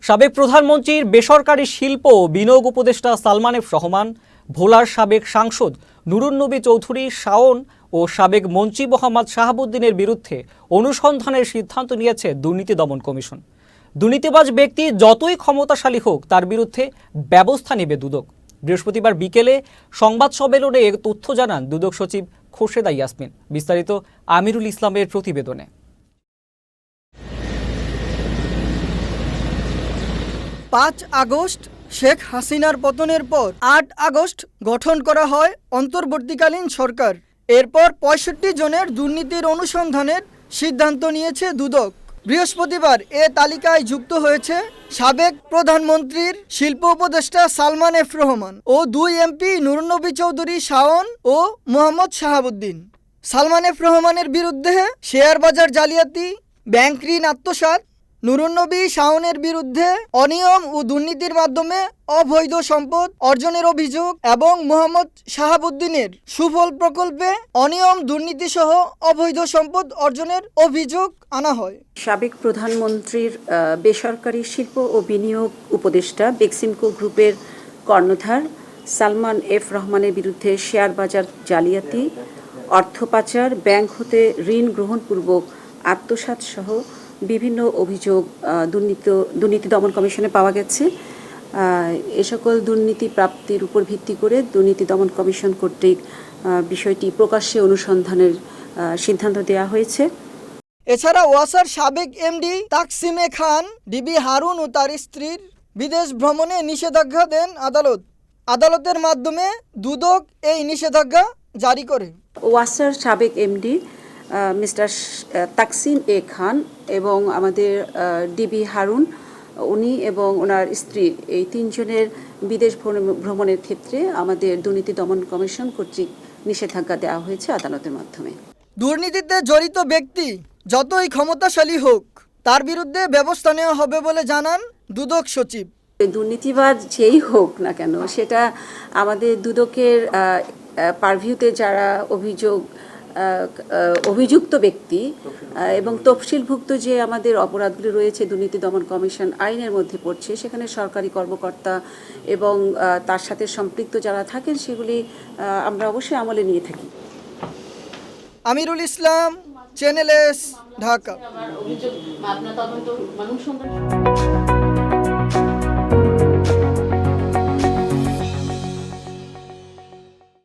সাবেক প্রধানমন্ত্রীর বেসরকারি শিল্প ও বিনিয়োগ উপদেষ্টা সালমান এফ রহমান, ভোলার সাবেক সাংসদ নুরুন নবী চৌধুরী শাওন ও সাবেক মন্ত্রী মোহাম্মদ শাহাবুদ্দিনের বিরুদ্ধে অনুসন্ধানের সিদ্ধান্ত নিয়েছে দুর্নীতি দমন কমিশন। দুর্নীতিবাজ ব্যক্তি যতই ক্ষমতাশালী হোক, তার বিরুদ্ধে ব্যবস্থা নেবে দুদক। বৃহস্পতিবার বিকেলে সংবাদ সম্মেলনে এ তথ্য জানান দুদক সচিব খোরশেদা ইয়াসমিন। বিস্তারিত আমিরুল ইসলামের প্রতিবেদনে। ৫ আগস্ট শেখ হাসিনার পতনের পর ৮ আগস্ট গঠন করা হয় অন্তর্বর্তীকালীন সরকার। এরপর ৬৫ জনের দুর্নীতির অনুসন্ধানের সিদ্ধান্ত নিয়েছে দুদক। বৃহস্পতিবার এ তালিকায় যুক্ত হয়েছে সাবেক প্রধানমন্ত্রীর শিল্প উপদেষ্টা সালমান এফ রহমান ও ২ এমপি নুরুন নবী চৌধুরী শাওন ও মোহাম্মদ শাহাবুদ্দিন। সালমান এফ রহমানের বিরুদ্ধে শেয়ার বাজার জালিয়াতি, ব্যাংক ঋণ আত্মসাৎ, নুরুন নবী শাওনের বিরুদ্ধে অনিয়ম ও দুর্নীতির মাধ্যমে অবৈধ সম্পদ অর্জনের অভিযোগ এবং মোহাম্মদ শাহাবুদ্দিনের সুফল প্রকল্পে অনিয়ম দুর্নীতি সহ অবৈধ সম্পদ অর্জনের অভিযোগ আনা হয়। সাবেক প্রধানমন্ত্রীর বেসরকারি শিল্প ও বিনিয়োগ উপদেষ্টা বেক্সিমকো গ্রুপের কর্ণধার সালমান এফ রহমানের বিরুদ্ধে শেয়ার বাজার জালিয়াতি, অর্থ পাচার, ব্যাংক হতে ঋণ গ্রহণপূর্বক আত্মসাৎ সহ বিভিন্ন অভিযোগ দুর্নীতি দমন কমিশনে পাওয়া গেছে। এ সকল দুর্নীতি প্রাপ্তির উপর ভিত্তি করে দুর্নীতি দমন কমিশন কর্তৃক বিষয়টি প্রকাশ্যে অনুসন্ধানের সিদ্ধান্ত দেওয়া হয়েছে। এছাড়া ওয়াসার সাবেক এমডি তাকসিমে খান, ডিবি হারুন ও তার স্ত্রীর বিদেশ ভ্রমণে নিষেধাজ্ঞা দেন আদালত। আদালতের মাধ্যমে দুদক এই নিষেধাজ্ঞা জারি করে। ওয়াসার সাবেক এমডি মিস্টার তাকসিম এ খান এবং আমাদের ডিবি হারুন, উনি এবং ওনার স্ত্রী, এই ৩ জনের বিদেশ ভ্রমণের ক্ষেত্রে আমাদের দুর্নীতি দমন কমিশন কর্তৃক নিষেধাজ্ঞা দেওয়া হয়েছে আদালতের মাধ্যমে। দুর্নীতিতে জড়িত ব্যক্তি যতই ক্ষমতাশালী হোক, তার বিরুদ্ধে ব্যবস্থা নেওয়া হবে বলে জানান দুদক সচিব। দুর্নীতিবাজ যেই হোক না কেন, সেটা আমাদের দুদকের পারভিউতে যারা অভিযুক্ত ব্যক্তি এবং তফসিলভুক্ত যে আমাদের অপরাধগুলি রয়েছে দুর্নীতি দমন কমিশন আইনের মধ্যে পড়ছে, সেখানে সরকারি কর্মকর্তা এবং তার সাথে সম্পৃক্ত যারা থাকেন সেগুলি আমরা অবশ্যই আমলে নিয়ে থাকি। Amirul Islam, channel S, Dhaka.